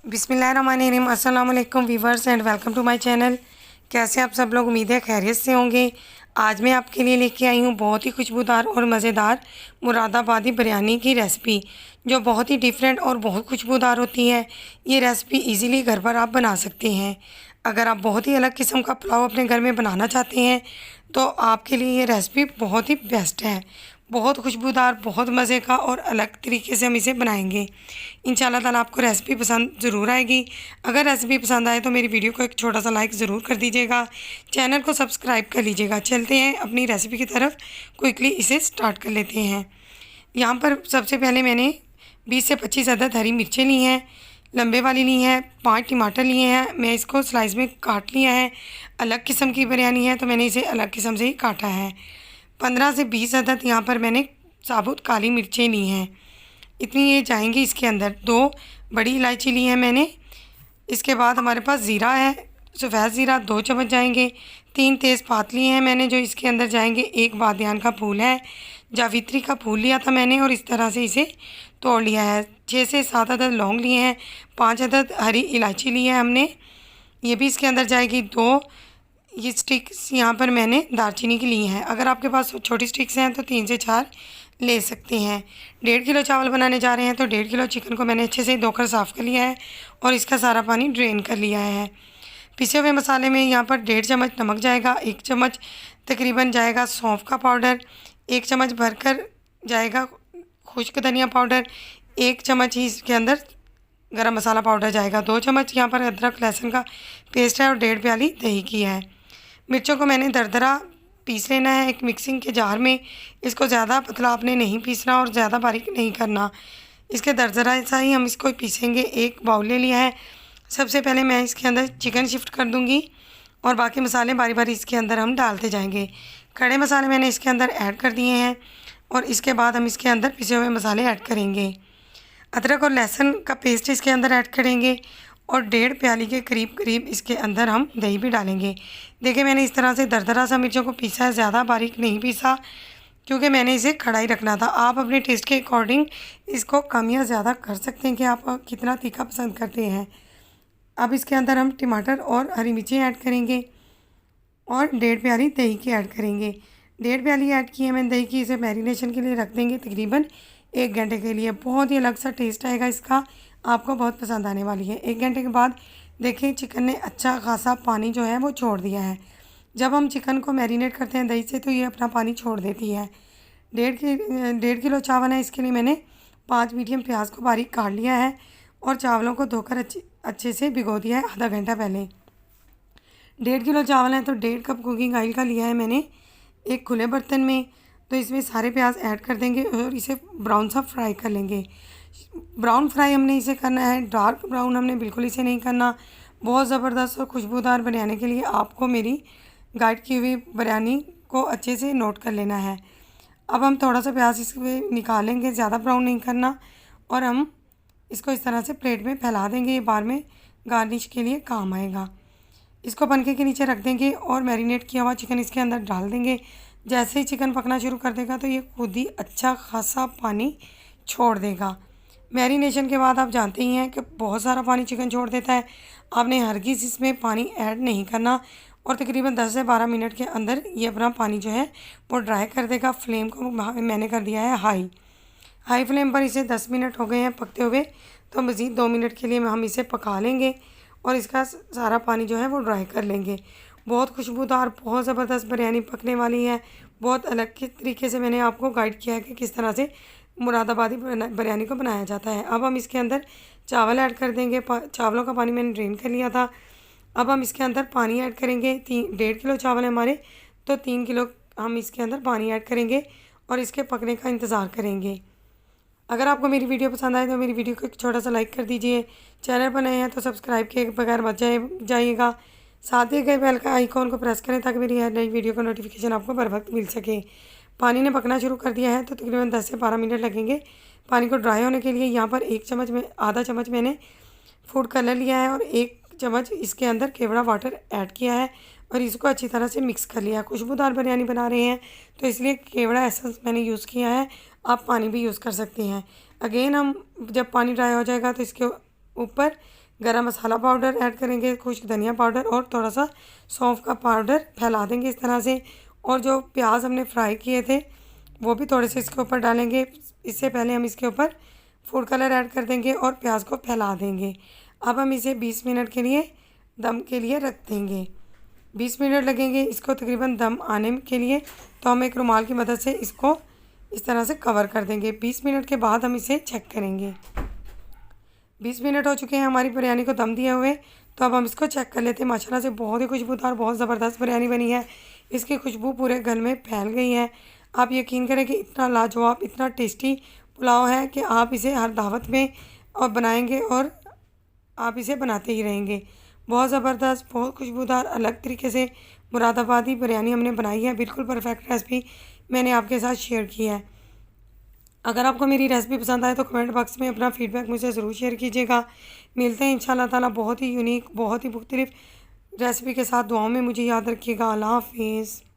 बिस्मिल्लाहिर्रहमानिर्रहीम। अस्सलाम वालेकुम viewers and welcome to my channel. कैसे आप सब लोग, उम्मीद है खैरियत से होंगे। आज मैं आपके लिए लेके आई हूँ बहुत ही खुशबूदार और मज़ेदार मुरादाबादी बिरयानी की रेसिपी, जो बहुत ही डिफरेंट और बहुत खुशबूदार होती है। ये रेसिपी इजीली घर पर आप बना सकते हैं। अगर आप बहुत ही अलग किस्म का पुलाव अपने घर में बनाना चाहते हैं तो आपके लिए ये रेसिपी बहुत ही बेस्ट है। बहुत खुशबूदार, बहुत मज़े का और अलग तरीके से हम इसे बनाएंगे। इंशाल्लाह ताला आपको रेसिपी पसंद ज़रूर आएगी। अगर रेसिपी पसंद आए तो मेरी वीडियो को एक छोटा सा लाइक ज़रूर कर दीजिएगा, चैनल को सब्सक्राइब कर लीजिएगा। चलते हैं अपनी रेसिपी की तरफ, क्विकली इसे स्टार्ट कर लेते हैं। यहाँ पर सबसे पहले मैंने 20 से 25 अदद हरी मिर्चें ली हैं, लंबे वाली ली हैं। 5 टमाटर लिए हैं, मैं इसको स्लाइस में काट लिया है। अलग किस्म की बिरयानी है तो मैंने इसे अलग किस्म से ही काटा है। 15 से 20 अदद यहाँ पर मैंने साबुत काली मिर्चें ली हैं, इतनी ये जाएंगी इसके अंदर। 2 बड़ी इलायची ली है मैंने। इसके बाद हमारे पास ज़ीरा है, सफ़ेद ज़ीरा 2 चम्मच जाएंगे। 3 तेज़पात लिए हैं मैंने जो इसके अंदर जाएंगे। 1 बादियान का फूल है, जावित्री का फूल लिया था मैंने और इस तरह से इसे तोड़ लिया है। 6 से 7 अदद लौंग लिए हैं। 5 अदद हरी इलायची ली है हमने, ये भी इसके अंदर जाएगी। 2 ये स्टिक्स यहाँ पर मैंने दालचीनी की ली हैं। अगर आपके पास छोटी स्टिक्स हैं तो 3 से 4 ले सकते हैं। 1.5 किलो चावल बनाने जा रहे हैं तो 1.5 किलो चिकन को मैंने अच्छे से धोकर साफ़ कर लिया है और इसका सारा पानी ड्रेन कर लिया है। पिसे हुए मसाले में यहाँ पर 1.5 चम्मच नमक जाएगा, 1 चम्मच तकरीबन जाएगा सौंफ का पाउडर, 1 चम्मच भरकर जाएगा खुश्क धनिया पाउडर, 1 चम्मच ही इसके अंदर गरम मसाला पाउडर जाएगा। 2 चम्मच यहाँ पर अदरक लहसुन का पेस्ट है और 1.5 प्याली दही की है। मिर्चों को मैंने दरदरा पीस लेना है एक मिक्सिंग के जार में। इसको ज़्यादा पतला आपने नहीं पीसना और ज़्यादा बारीक नहीं करना, इसके दरदरा ऐसा ही हम इसको पीसेंगे। एक बाउल ले लिया है। सबसे पहले मैं इसके अंदर चिकन शिफ्ट कर दूंगी और बाकी मसाले बारी बारी इसके अंदर हम डालते जाएंगे। खड़े मसाले मैंने इसके अंदर ऐड कर दिए हैं और इसके बाद हम इसके अंदर पिसे हुए मसाले ऐड करेंगे। अदरक और लहसुन का पेस्ट इसके अंदर ऐड करेंगे और 1.5 प्याली के करीब इसके अंदर हम दही भी डालेंगे। देखिए मैंने इस तरह से दरदरा सा मिर्चों को पीसा है, ज़्यादा बारीक नहीं पीसा क्योंकि मैंने इसे खड़ा ही रखना था। आप अपने टेस्ट के अकॉर्डिंग इसको कम या ज़्यादा कर सकते हैं कि आप कितना तीखा पसंद करते हैं। अब इसके अंदर हम टमाटर और हरी मिर्ची ऐड करेंगे और 1.5 प्याली दही की ऐड करेंगे। 1.5 प्याली ऐड की है मैंने दही की। इसे मैरिनेशन के लिए रख देंगे तकरीबन 1 घंटे के लिए। बहुत ही अलग सा टेस्ट आएगा इसका, आपको बहुत पसंद आने वाली है। 1 घंटे के बाद देखिए चिकन ने अच्छा खासा पानी जो है वो छोड़ दिया है। जब हम चिकन को मैरिनेट करते हैं दही से तो ये अपना पानी छोड़ देती है। 1.5 किलो चावल है, इसके लिए मैंने 5 मीडियम प्याज को बारीक काट लिया है और चावलों को धोकर अच्छे से भिगो दिया है आधा घंटा पहले। 1.5 किलो चावल है तो 1.5 कप कुकिंग ऑयल का लिया है मैंने एक खुले बर्तन में। तो इसमें सारे प्याज ऐड कर देंगे और इसे ब्राउन सा फ्राई कर लेंगे। ब्राउन फ्राई हमने इसे करना है, डार्क ब्राउन हमने बिल्कुल इसे नहीं करना। बहुत ज़बरदस्त और खुशबूदार बनाने के लिए आपको मेरी गाइड की हुई बिरयानी को अच्छे से नोट कर लेना है। अब हम थोड़ा सा प्याज इसमें निकालेंगे, ज़्यादा ब्राउन नहीं करना, और हम इसको इस तरह से प्लेट में फैला देंगे। ये बाद में गार्निश के लिए काम आएगा। इसको पंखे के नीचे रख देंगे और मैरिनेट किया हुआ चिकन इसके अंदर डाल देंगे। जैसे ही चिकन पकना शुरू कर देगा तो ये खुद ही अच्छा खासा पानी छोड़ देगा। मैरिनेशन के बाद आप जानते ही हैं कि बहुत सारा पानी चिकन छोड़ देता है। आपने हरगिज़ इसमें पानी ऐड नहीं करना और तकरीबन 10 से 12 मिनट के अंदर ये अपना पानी जो है वो ड्राई कर देगा। फ्लेम को मैंने कर दिया है हाई फ्लेम पर। इसे 10 मिनट हो गए हैं पकते हुए, तो मज़ीद 2 मिनट के लिए हम इसे पका लेंगे और इसका सारा पानी जो है वो ड्राई कर लेंगे। बहुत खुशबूदार, बहुत ज़बरदस्त बिरयानी पकने वाली है। बहुत अलग के तरीके से मैंने आपको गाइड किया है कि किस तरह से मुरादाबादी बिरयानी को बनाया जाता है। अब हम इसके अंदर चावल ऐड कर देंगे। चावलों का पानी मैंने ड्रेन कर लिया था। अब हम इसके अंदर पानी ऐड करेंगे। 1.5 किलो चावल है हमारे तो 3 किलो हम इसके अंदर पानी ऐड करेंगे और इसके पकने का इंतज़ार करेंगे। अगर आपको मेरी वीडियो पसंद आए तो मेरी वीडियो को एक छोटा सा लाइक कर दीजिए। चैनल पर नए हैं तो सब्सक्राइब किए बगैर मत जाइएगा। साथ ही गए बेल का आइकॉन को प्रेस करें ताकि मेरी हर नई वीडियो का नोटिफिकेशन आपको बर वक्त मिल सके। पानी ने पकना शुरू कर दिया है तो तकरीबन 10 से 12 मिनट लगेंगे पानी को ड्राई होने के लिए। यहाँ पर आधा चम्मच मैंने फूड कलर लिया है और 1 चम्मच इसके अंदर केवड़ा वाटर ऐड किया है और इसको अच्छी तरह से मिक्स कर लिया। खुशबूदार बिरयानी बना रहे हैं तो इसलिए केवड़ा एसेंस मैंने यूज़ किया है। आप पानी भी यूज़ कर सकते हैं। अगेन हम जब पानी ड्राई हो जाएगा तो इसके ऊपर गरम मसाला पाउडर ऐड करेंगे, खुश्क धनिया पाउडर और थोड़ा सा सौंफ का पाउडर फैला देंगे इस तरह से। और जो प्याज हमने फ्राई किए थे वो भी थोड़े से इसके ऊपर डालेंगे। इससे पहले हम इसके ऊपर फूड कलर ऐड कर देंगे और प्याज को फैला देंगे। अब हम इसे 20 मिनट के लिए दम के लिए रख देंगे। 20 मिनट लगेंगे इसको तकरीबन दम आने के लिए, तो हम एक रुमाल की मदद से इसको इस तरह से कवर कर देंगे। 20 मिनट के बाद हम इसे चेक करेंगे। 20 मिनट हो चुके हैं हमारी बिरयानी को दम दिए हुए, तो अब हम इसको चेक कर लेते हैं। माशाल्लाह से बहुत ही खुशबूदार, बहुत ज़बरदस्त बिरयानी बनी है। इसकी खुशबू पूरे घर में फैल गई है। आप यकीन करें कि इतना लाजवाब, इतना टेस्टी पुलाव है कि आप इसे हर दावत में और बनाएंगे और आप इसे बनाते ही रहेंगे। बहुत ज़बरदस्त, बहुत खुशबूदार, अलग तरीके से मुरादाबादी बिरयानी हमने बनाई है। बिल्कुल परफेक्ट रेसिपी मैंने आपके साथ शेयर की है। अगर आपको मेरी रेसिपी पसंद आए तो कमेंट बॉक्स में अपना फ़ीडबैक मुझसे ज़रूर शेयर कीजिएगा। मिलते हैं इंशाल्लाह ताला बहुत ही यूनिक, बहुत ही मुख्तलिफ रेसिपी के साथ। दुआओं में मुझे याद रखिएगा। अल्लाह हाफ़िज़।